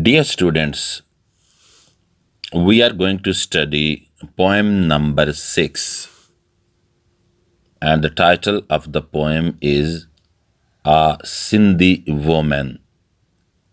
Dear students, we are going to study poem number 6, and the title of the poem is A Sindhi Woman.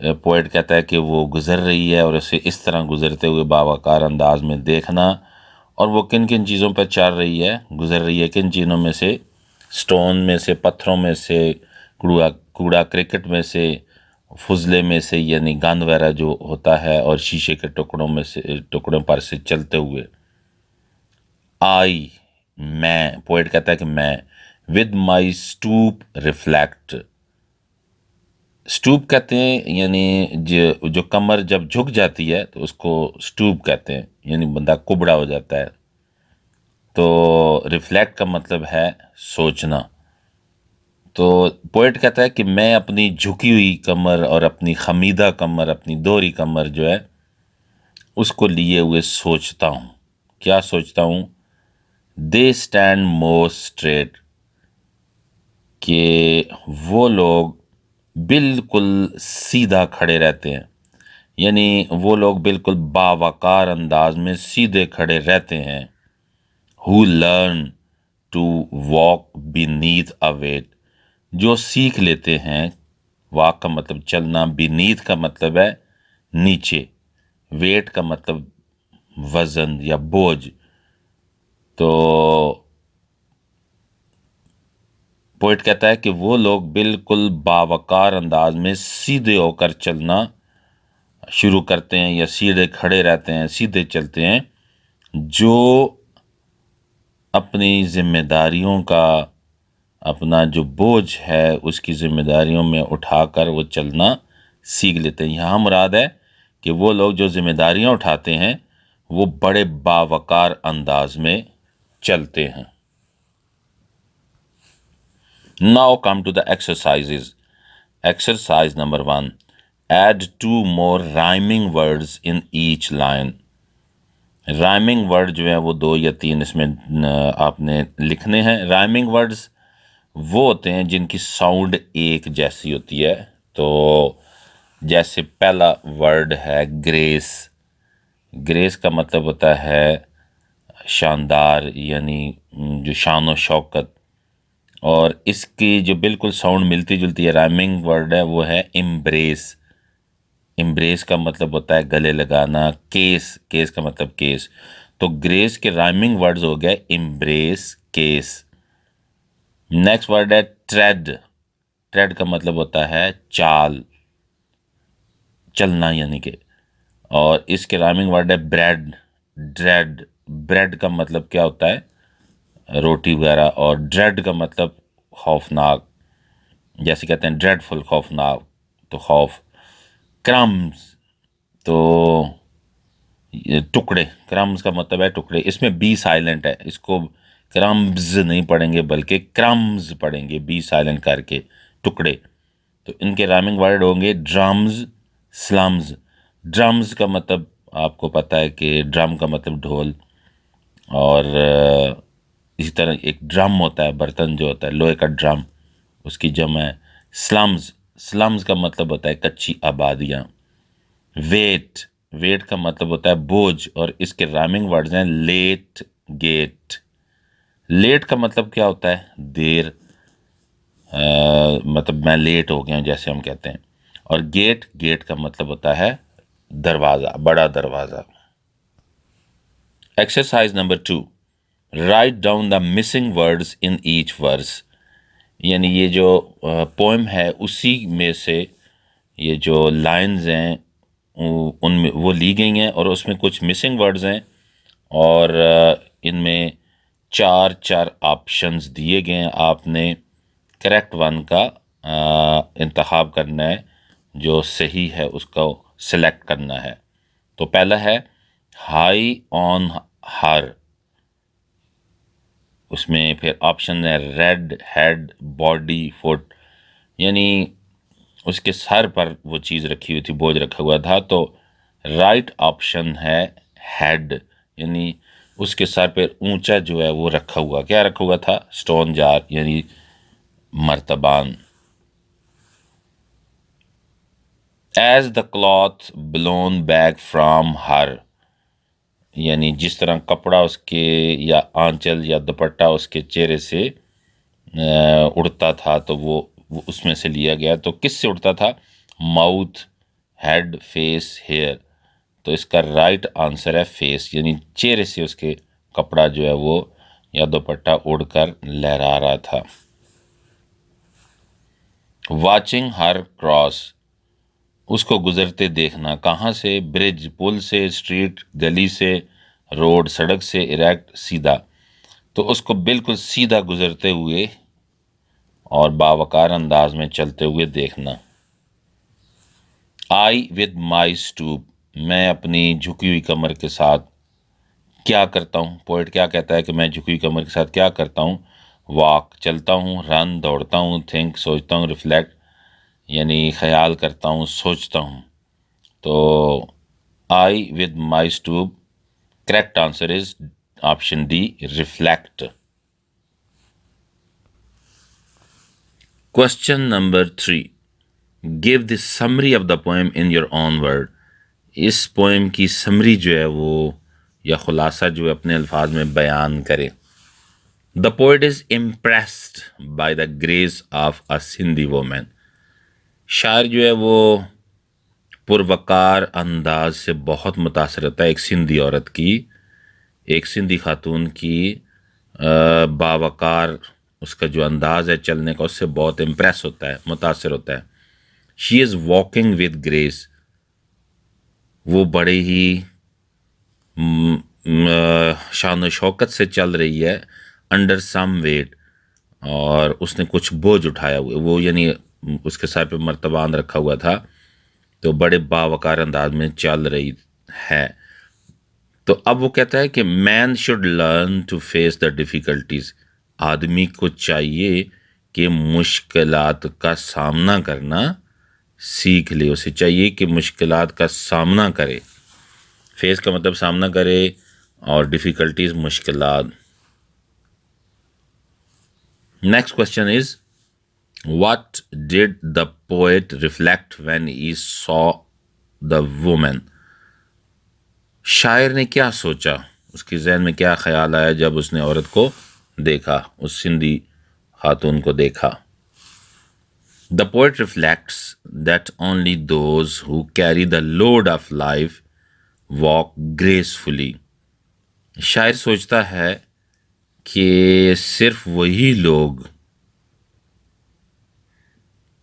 Poet کہتا ہے کہ وہ گزر رہی ہے اور اسے اس طرح گزرتے ہوئے باوقار انداز میں دیکھنا، اور وہ کن کن چیزوں پہ چل رہی ہے، گزر رہی ہے کن چیزوں میں سے، سٹون میں سے، پتھروں میں سے، کوڑا کرکٹ میں سے، فضلے میں سے یعنی گند وغیرہ جو ہوتا ہے، اور شیشے کے ٹکڑوں پر سے چلتے ہوئے۔ آئی، میں، پوئٹ کہتا ہے کہ میں، with my stoop reflect, stoop کہتے ہیں یعنی جو کمر جب جھک جاتی ہے تو اس کو اسٹوپ کہتے ہیں، یعنی بندہ کبڑا ہو جاتا ہے، تو ریفلیکٹ کا مطلب ہے سوچنا۔ تو پوئٹ کہتا ہے کہ میں اپنی جھکی ہوئی کمر اور اپنی خمیدہ کمر، اپنی دوہری کمر جو ہے اس کو لیے ہوئے سوچتا ہوں۔ کیا سوچتا ہوں؟ دے اسٹینڈ مور اسٹریٹ، کہ وہ لوگ بالکل سیدھا کھڑے رہتے ہیں، یعنی وہ لوگ بالکل باوقار انداز میں سیدھے کھڑے رہتے ہیں۔ who learn to walk beneath a weight، جو سیکھ لیتے ہیں، واک کا مطلب چلنا، beneath کا مطلب ہے نیچے، weight کا مطلب وزن یا بوجھ۔ تو پوئٹ کہتا ہے کہ وہ لوگ بالکل باوقار انداز میں سیدھے ہو کر چلنا شروع کرتے ہیں یا سیدھے کھڑے رہتے ہیں، سیدھے چلتے ہیں، جو اپنی ذمہ داریوں کا، اپنا جو بوجھ ہے اس کی ذمہ داریوں میں اٹھا کر وہ چلنا سیکھ لیتے ہیں۔ یہاں مراد ہے کہ وہ لوگ جو ذمہ داریاں اٹھاتے ہیں وہ بڑے باوقار انداز میں چلتے ہیں۔ Now come to the exercises. Exercise number 1. Add 2 more rhyming words in each line. Rhyming word جو ہیں وہ 2 یا 3 اس میں آپ نے لکھنے ہیں۔ رائمنگ ورڈز وہ ہوتے ہیں جن کی ساؤنڈ ایک جیسی ہوتی ہے۔ تو جیسے پہلا ورڈ ہے گریس۔ گریس کا مطلب ہوتا ہے شاندار، یعنی جو شان و شوکت، اور اس کی جو بالکل ساؤنڈ ملتی جلتی ہے رائمنگ ورڈ ہے وہ ہے امبریس۔ امبریس کا مطلب ہوتا ہے گلے لگانا۔ کیس، کیس کا مطلب کیس۔ تو گریس کے رائمنگ ورڈز ہو گئے امبریس، کیس۔ نیکسٹ ورڈ ہے ٹریڈ۔ ٹریڈ کا مطلب ہوتا ہے چال، چلنا یعنی کہ، اور اس کے رائمنگ ورڈ ہے بریڈ، ڈریڈ۔ بریڈ کا مطلب کیا ہوتا ہے؟ روٹی وغیرہ، اور ڈریڈ کا مطلب خوفناک، جیسے کہتے ہیں ڈریڈ فل، خوفناک، تو خوف۔ کرمز، تو ٹکڑے، کرمز کا مطلب ہے ٹکڑے، اس میں بی سائلنٹ ہے، اس کو کرمز نہیں پڑھیں گے بلکہ کرمز پڑھیں گے، بی سائلنٹ کر کے، ٹکڑے۔ تو ان کے رائمنگ ورڈ ہوں گے ڈرمز، سلمز۔ ڈرمز کا مطلب آپ کو پتہ ہے کہ ڈرم کا مطلب ڈھول، اور اسی طرح ایک ڈرم ہوتا ہے، برتن جو ہوتا ہے لوہے کا ڈرم، اس کی جمع ہے سلمز۔ سلمز کا مطلب ہوتا ہے کچی آبادیاں۔ ویٹ، ویٹ کا مطلب ہوتا ہے بوجھ، اور اس کے رائمنگ ورڈز ہیں لیٹ، گیٹ۔ لیٹ کا مطلب کیا ہوتا ہے؟ دیر، مطلب میں لیٹ ہو گیا ہوں جیسے ہم کہتے ہیں۔ اور گیٹ، گیٹ کا مطلب ہوتا ہے دروازہ، بڑا دروازہ۔ Exercise number 2. Write down the missing words in each verse, یعنی یہ جو پوئم ہے اسی میں سے یہ جو لائنز ہیں ان میں وہ لی گئی ہیں، اور اس میں کچھ مسنگ ورڈز ہیں، اور ان میں 4 آپشنز دیے گئے ہیں۔ آپ نے کریکٹ ون کا انتخاب کرنا ہے، جو صحیح ہے اس کو سلیکٹ کرنا ہے۔ تو پہلا ہے ہائی آن ہر، اس میں پھر آپشن ہے ریڈ، ہیڈ، باڈی، فٹ، یعنی اس کے سر پر وہ چیز رکھی ہوئی تھی، بوجھ رکھا ہوا تھا۔ تو رائٹ آپشن ہے ہیڈ، یعنی اس کے سر پہ اونچا جو ہے وہ رکھا ہوا، کیا رکھا ہوا تھا؟ سٹون جار، یعنی مرتبان۔ As the cloth blown back from her, یعنی جس طرح کپڑا اس کے یا آنچل یا دوپٹہ اس کے چہرے سے اڑتا تھا، تو وہ اس میں سے لیا گیا۔ تو کس سے اڑتا تھا؟ ماؤتھ، ہیڈ فیس ہیئر، تو اس کا رائٹ آنسر ہے فیس، یعنی چہرے سے اس کے کپڑا جو ہے وہ یا دوپٹہ اڑ کر لہرا رہا تھا۔ واچنگ ہر کراس، اس کو گزرتے دیکھنا، کہاں سے؟ برج، پل سے، اسٹریٹ، گلی سے، روڈ، سڑک سے، ایریکٹ، سیدھا، تو اس کو بالکل سیدھا گزرتے ہوئے اور باوقار انداز میں چلتے ہوئے دیکھنا۔ آئی ود مائی اسٹوپ، میں اپنی جھکی ہوئی کمر کے ساتھ کیا کرتا ہوں؟ پوئٹ کیا کہتا ہے کہ میں جھکی ہوئی کمر کے ساتھ کیا کرتا ہوں؟ واک، چلتا ہوں، رن، دوڑتا ہوں، تھنک، سوچتا ہوں، ریفلیکٹ یعنی خیال کرتا ہوں، سوچتا ہوں۔ تو I with my stoop, correct answer is option D, reflect. Question number 3، give the summary of the poem in your own word, اس پوئم کی سمری جو ہے وہ یا خلاصہ جو ہے اپنے الفاظ میں بیان کرے۔ The poet is impressed by the grace of a Sindhi woman, شاعر جو ہے وہ پروقار انداز سے بہت متاثر ہوتا ہے ایک سندھی عورت کی، ایک سندھی خاتون کی باوقار اس کا جو انداز ہے چلنے کا، اس سے بہت امپریس ہوتا ہے، متاثر ہوتا ہے۔ شی از واکنگ ود گریس، وہ بڑے ہی شان و شوکت سے چل رہی ہے، انڈر سم ویٹ، اور اس نے کچھ بوجھ اٹھایا ہوا، وہ یعنی اس کے سر پہ مرتبان رکھا ہوا تھا، تو بڑے باوقار انداز میں چل رہی ہے۔ تو اب وہ کہتا ہے کہ man should learn to face the difficulties, آدمی کو چاہیے کہ مشکلات کا سامنا کرنا سیکھ لے، اسے چاہیے کہ مشکلات کا سامنا کرے، فیس کا مطلب سامنا کرے، اور ڈیفیکلٹیز مشکلات۔ Next question is what did the poet reflect when he so the woman, شاعر نے کیا سوچا، اس کے ذہن میں کیا خیال آیا جب اس نے عورت کو دیکھا، اس سندھی خاتون کو دیکھا۔ The poet reflects that only those who carry the load of life walk gracefully, شاعر سوچتا ہے کہ صرف وہی لوگ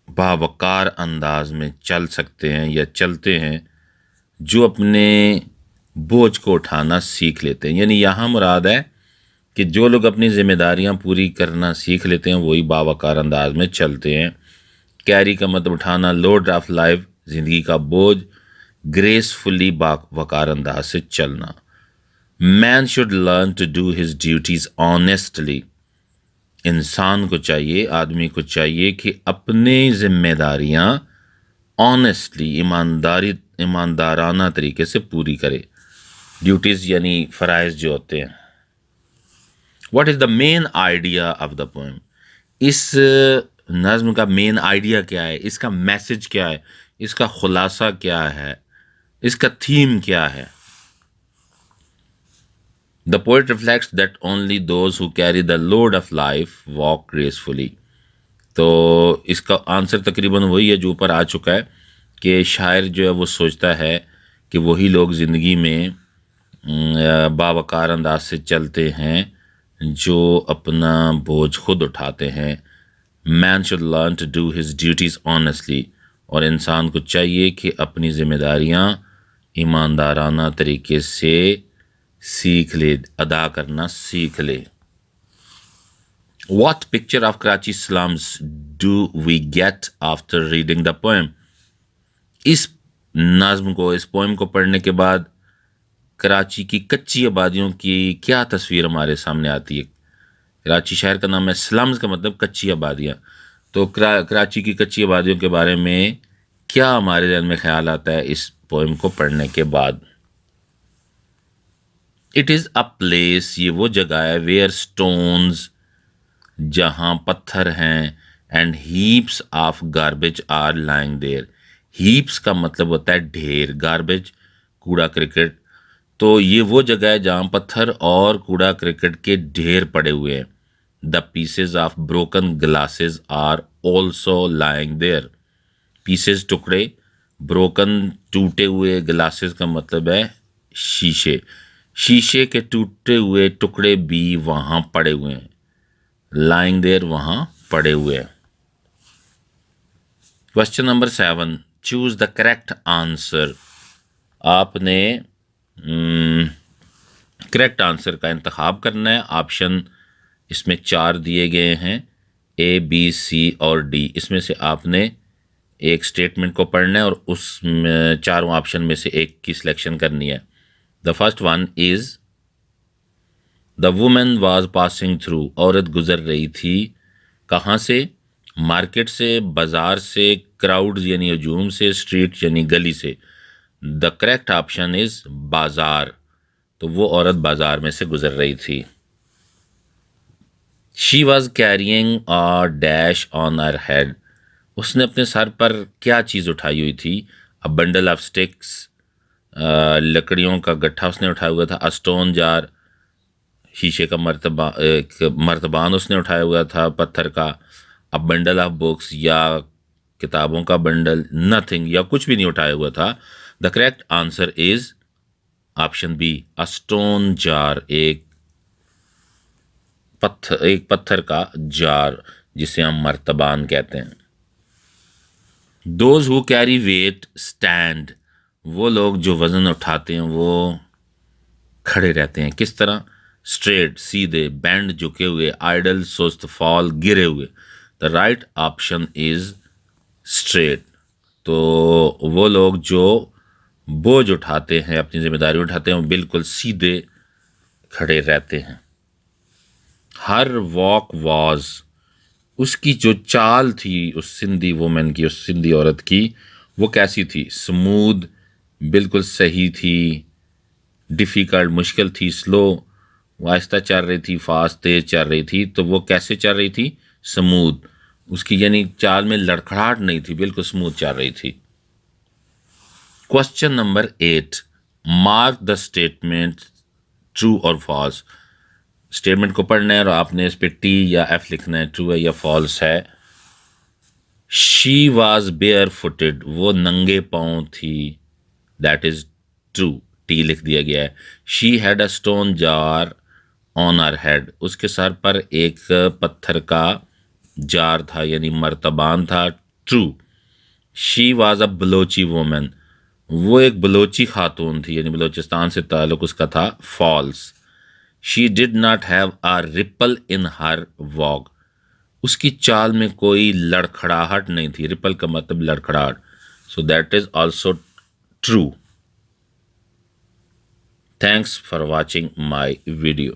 باوقار انداز میں چل سکتے ہیں یا چلتے ہیں جو اپنے بوجھ کو اٹھانا سیکھ لیتے ہیں، یعنی یہاں مراد ہے کہ جو لوگ اپنی ذمہ داریاں پوری کرنا سیکھ لیتے ہیں وہی باوقار انداز میں چلتے ہیں۔ کیری کا مطلب اٹھانا، لوڈ آف لائف زندگی کا بوجھ، گریسفلی باوقار انداز سے چلنا۔ Man should learn to do his duties honestly, انسان کو چاہیے، آدمی کو چاہیے کہ اپنی ذمہ داریاں آنیسٹلی، ایماندارانہ طریقے سے پوری کرے، ڈیوٹیز یعنی فرائض جو ہوتے ہیں۔ What is the main idea of the poem, اس نظم کا مین آئیڈیا کیا ہے، اس کا میسج کیا ہے، اس کا خلاصہ کیا ہے، اس کا تھیم کیا ہے؟ The poet reflects that only those who carry the load of life walk gracefully, تو اس کا آنسر تقریباً وہی ہے جو اوپر آ چکا ہے کہ شاعر جو ہے وہ سوچتا ہے کہ وہی لوگ زندگی میں باوقار انداز سے چلتے ہیں جو اپنا بوجھ خود اٹھاتے ہیں۔ Man should learn to do his duties honestly, اور انسان کو چاہیے کہ اپنی ذمہ داریاں ایماندارانہ طریقے سے سیکھ لے، ادا کرنا سیکھ لے۔ What picture of Karachi slums do we get after reading the poem, اس نظم کو، اس پوئم کو پڑھنے کے بعد کراچی کی کچی آبادیوں کی کیا تصویر ہمارے سامنے آتی ہے؟ کراچی شہر کا نام ہے، سلمز کا مطلب کچی آبادیاں، تو کراچی کی کچی آبادیوں کے بارے میں کیا ہمارے ذہن میں خیال آتا ہے اس پوئم کو پڑھنے کے بعد؟ اٹ از اے پلیس، یہ وہ جگہ ہے، ویئر اسٹونز، جہاں پتھر ہیں، and heaps of garbage are lying there, heaps کا مطلب ہوتا ہے ڈھیر، گاربیج کوڑا کرکٹ، تو یہ وہ جگہ ہے جہاں پتھر اور کوڑا کرکٹ کے ڈھیر پڑے ہوئے ہیں۔ The pieces of broken glasses are also lying there, pieces ٹکڑے بروکن ٹوٹے ہوئے گلاسز کا مطلب ہے شیشے. شیشے کے ٹوٹے ہوئے ٹکڑے بھی وہاں پڑے ہوئے ہیں. لائنگ دیر وہاں پڑے ہوئے ہیں. Question number 7. Choose the correct answer. آپ نے کریکٹ آنسر کا انتخاب کرنا ہے. آپشن اس میں 4 دیے گئے ہیں، اے بی سی اور ڈی. اس میں سے آپ نے ایک اسٹیٹمنٹ کو پڑھنا ہے اور اس چاروں آپشن میں سے ایک کی سلیکشن کرنی ہے. The first one is the woman was passing through. عورت گزر رہی تھی کہاں سے؟ مارکیٹ سے، بازار سے، کراؤڈز یعنی ہجوم سے، اسٹریٹ یعنی گلی سے. دا کریکٹ آپشن از بازار. تو وہ عورت بازار میں سے گزر رہی تھی. She was carrying a dish on her head. اس نے اپنے سر پر کیا چیز اٹھائی ہوئی تھی؟ اے بنڈل آف اسٹکس، لکڑیوں کا گٹھا اس نے اٹھایا ہوا تھا. اسٹون جار، شیشے کا مرتبان اس نے اٹھایا ہوا تھا پتھر کا. ا بنڈل آف بکس، یا کتابوں کا بنڈل. نتھنگ، یا کچھ بھی نہیں اٹھایا ہوا تھا. The correct answer is option B, stone جار. ایک پتھر کا جار جسے ہم مرتبان کہتے ہیں. Those who carry weight stand. وہ لوگ جو وزن اٹھاتے ہیں وہ کھڑے رہتے ہیں. کس طرح؟ اسٹریٹ سیدھے، بینڈ جھکے ہوئے، آئیڈل سست، فال گرے ہوئے. The right option is straight. تو وہ لوگ جو بوجھ اٹھاتے ہیں، اپنی ذمہ داری اٹھاتے ہیں، وہ بالکل سیدھے کھڑے رہتے ہیں. ہر واک واز، اس کی جو چال تھی اس سندھی وومن کی، اس سندھی عورت کی، وہ کیسی تھی؟ سمودھ، بالکل صحیح تھی. ڈیفیکلٹ، مشکل تھی. سلو، وہ آہستہ چل رہی تھی. فاسٹ، تیز چل رہی تھی. تو وہ کیسے چل رہی تھی؟ سمودھ. اس کی یعنی چال میں لڑکھڑاہٹ نہیں تھی، بالکل سمودھ چل رہی تھی. Question number 8. Mark the statement true اور فالس. اسٹیٹمنٹ کو پڑھنا ہے اور آپ نے اس پہ ٹی یا ایف لکھنا ہے. ٹرو ہے یا فالس ہے. She was barefooted. وہ ننگے پاؤں تھی. That is true. ٹی لکھ دیا گیا ہے. شی ہیڈ اے اسٹون جار آن ہر ہیڈ. اس کے سر پر ایک پتھر کا جار تھا یعنی مرتبان تھا. True. She was a Balochi woman. وہ ایک بلوچی خاتون تھی یعنی بلوچستان سے تعلق اس کا تھا. False. She did not have a ripple in her walk. اس کی چال میں کوئی لڑکھڑاہٹ نہیں تھی. رپل کا مطلب لڑکھڑاہٹ. So that is also true. Thanks for watching my video.